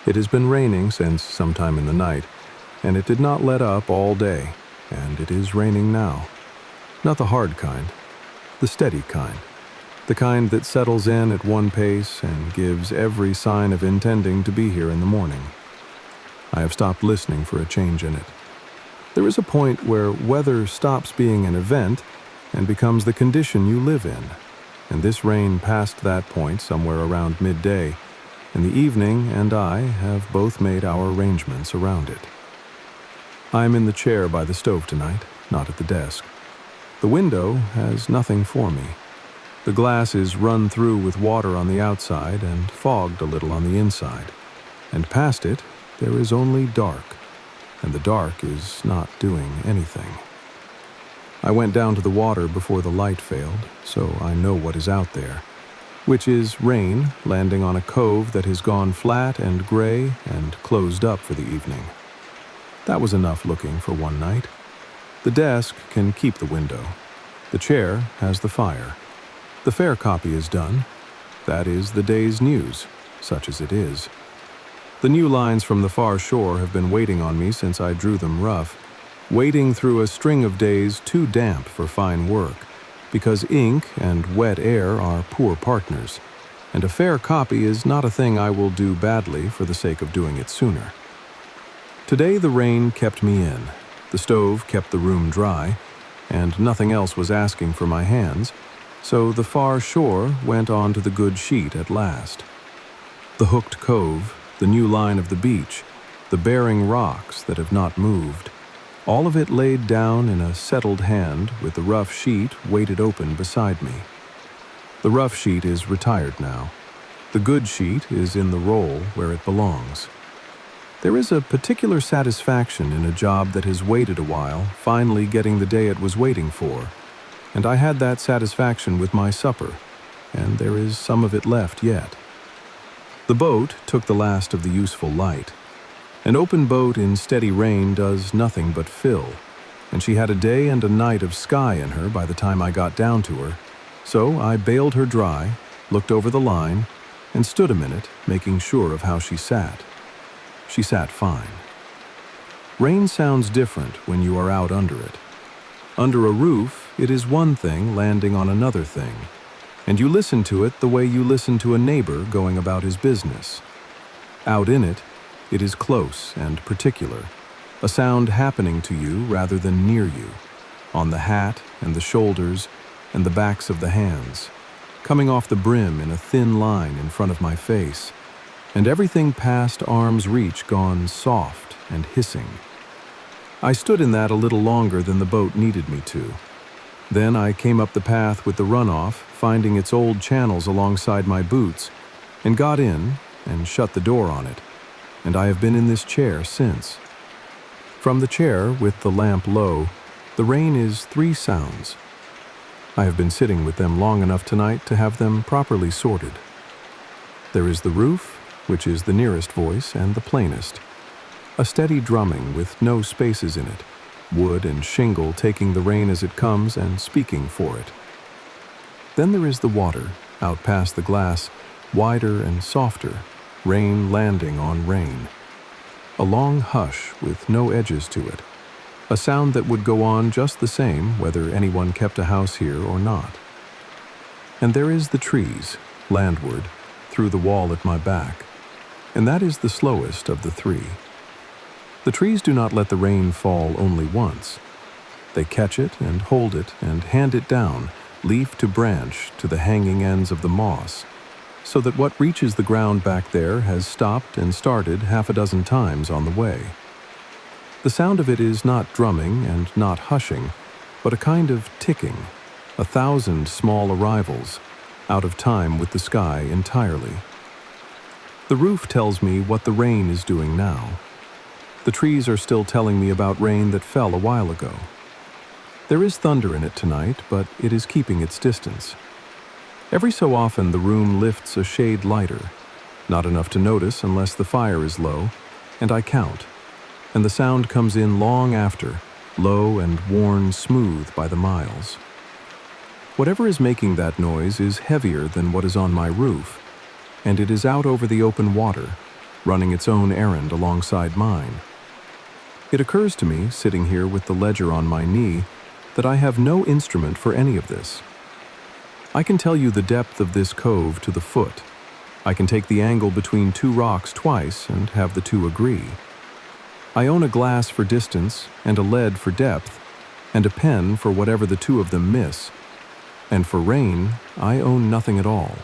It has been raining since sometime in the night, and it did not let up all day, and it is raining now. Not the hard kind, the steady kind. The kind that settles in at one pace and gives every sign of intending to be here in the morning. I have stopped listening for a change in it. There is a point where weather stops being an event and becomes the condition you live in, and this rain passed that point somewhere around midday, and the evening and I have both made our arrangements around it. I am in the chair by the stove tonight, not at the desk. The window has nothing for me. The glass is run through with water on the outside and fogged a little on the inside, and past it there is only dark, and the dark is not doing anything. I went down to the water before the light failed, so I know what is out there, which is rain landing on a cove that has gone flat and gray and closed up for the evening. That was enough looking for one night. The desk can keep the window. The chair has the fire. The fair copy is done. That is the day's news, such as it is. The new lines from the far shore have been waiting on me since I drew them rough, waiting through a string of days too damp for fine work, because ink and wet air are poor partners, and a fair copy is not a thing I will do badly for the sake of doing it sooner. Today the rain kept me in, the stove kept the room dry, and nothing else was asking for my hands, so the far shore went on to the good sheet at last. The hooked cove, the new line of the beach, the bearing rocks that have not moved, all of it laid down in a settled hand with the rough sheet weighted open beside me. The rough sheet is retired now. The good sheet is in the roll where it belongs. There is a particular satisfaction in a job that has waited a while, finally getting the day it was waiting for, and I had that satisfaction with my supper, and there is some of it left yet. The boat took the last of the useful light. An open boat in steady rain does nothing but fill, and she had a day and a night of sky in her by the time I got down to her, so I bailed her dry, looked over the line, and stood a minute, making sure of how she sat. She sat fine. Rain sounds different when you are out under it. Under a roof, it is one thing landing on another thing, and you listen to it the way you listen to a neighbor going about his business. Out in it, it is close and particular, a sound happening to you rather than near you, on the hat and the shoulders and the backs of the hands, coming off the brim in a thin line in front of my face, and everything past arm's reach gone soft and hissing. I stood in that a little longer than the boat needed me to. Then I came up the path with the runoff, finding its old channels alongside my boots, and got in and shut the door on it, and I have been in this chair since. From the chair, with the lamp low, the rain is 3 sounds. I have been sitting with them long enough tonight to have them properly sorted. There is the roof, which is the nearest voice and the plainest. A steady drumming with no spaces in it, wood and shingle taking the rain as it comes and speaking for it. Then there is the water, out past the glass, wider and softer, rain landing on rain. A long hush with no edges to it, a sound that would go on just the same whether anyone kept a house here or not. And there is the trees, landward, through the wall at my back, and that is the slowest of the 3. The trees do not let the rain fall only once. They catch it and hold it and hand it down, leaf to branch, to the hanging ends of the moss, so that what reaches the ground back there has stopped and started 6 times on the way. The sound of it is not drumming and not hushing, but a kind of ticking, 1,000 small arrivals, out of time with the sky entirely. The roof tells me what the rain is doing now. The trees are still telling me about rain that fell a while ago. There is thunder in it tonight, but it is keeping its distance. Every so often the room lifts a shade lighter, not enough to notice unless the fire is low, and I count, and the sound comes in long after, low and worn smooth by the miles. Whatever is making that noise is heavier than what is on my roof, and it is out over the open water, running its own errand alongside mine. It occurs to me, sitting here with the ledger on my knee, that I have no instrument for any of this. I can tell you the depth of this cove to the foot. I can take the angle between two rocks twice and have the two agree. I own a glass for distance and a lead for depth, and a pen for whatever the two of them miss. And for rain, I own nothing at all.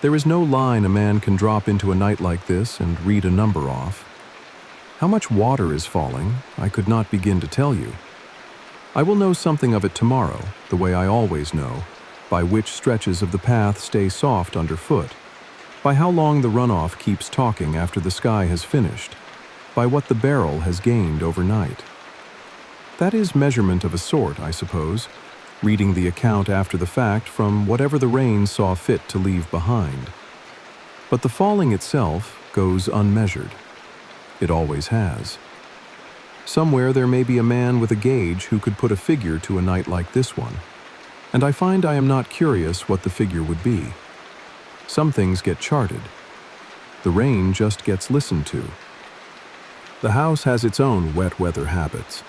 There is no line a man can drop into a night like this and read a number off. How much water is falling, I could not begin to tell you. I will know something of it tomorrow, the way I always know, by which stretches of the path stay soft underfoot, by how long the runoff keeps talking after the sky has finished, by what the barrel has gained overnight. That is measurement of a sort, I suppose, reading the account after the fact from whatever the rain saw fit to leave behind. But the falling itself goes unmeasured. It always has. Somewhere there may be a man with a gauge who could put a figure to a night like this one, and I find I am not curious what the figure would be. Some things get charted. The rain just gets listened to. The house has its own wet weather habits.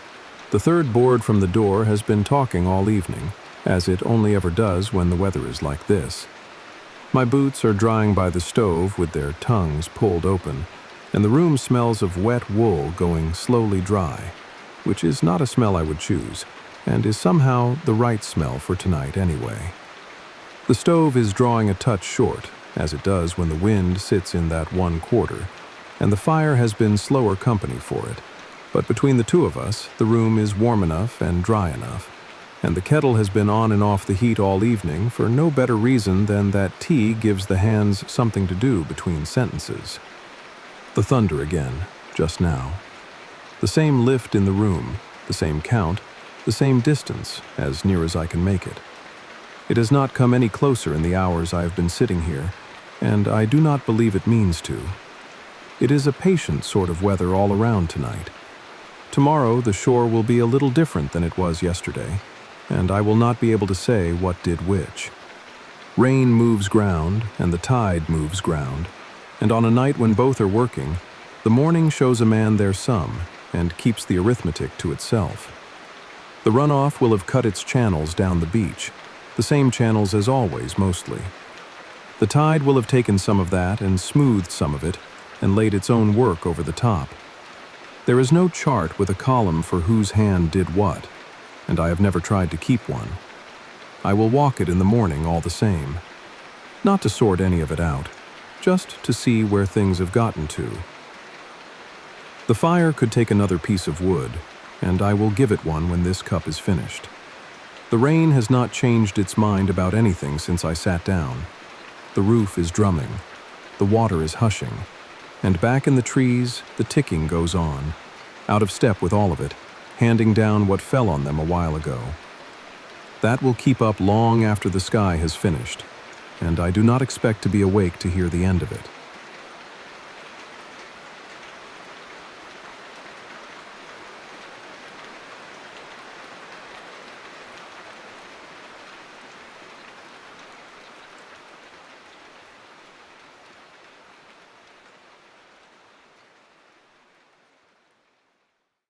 The third board from the door has been talking all evening, as it only ever does when the weather is like this. My boots are drying by the stove with their tongues pulled open, and the room smells of wet wool going slowly dry, which is not a smell I would choose, and is somehow the right smell for tonight anyway. The stove is drawing a touch short, as it does when the wind sits in that one quarter, and the fire has been slower company for it. But between the two of us, the room is warm enough and dry enough, and the kettle has been on and off the heat all evening for no better reason than that tea gives the hands something to do between sentences. The thunder again, just now. The same lift in the room, the same count, the same distance, as near as I can make it. It has not come any closer in the hours I have been sitting here, and I do not believe it means to. It is a patient sort of weather all around tonight. Tomorrow the shore will be a little different than it was yesterday, and I will not be able to say what did which. Rain moves ground, and the tide moves ground, and on a night when both are working, the morning shows a man their sum and keeps the arithmetic to itself. The runoff will have cut its channels down the beach, the same channels as always mostly. The tide will have taken some of that and smoothed some of it and laid its own work over the top. There is no chart with a column for whose hand did what, and I have never tried to keep one. I will walk it in the morning all the same. Not to sort any of it out, just to see where things have gotten to. The fire could take another piece of wood, and I will give it one when this cup is finished. The rain has not changed its mind about anything since I sat down. The roof is drumming, the water is hushing, and back in the trees, the ticking goes on, out of step with all of it, handing down what fell on them a while ago. That will keep up long after the sky has finished, and I do not expect to be awake to hear the end of it.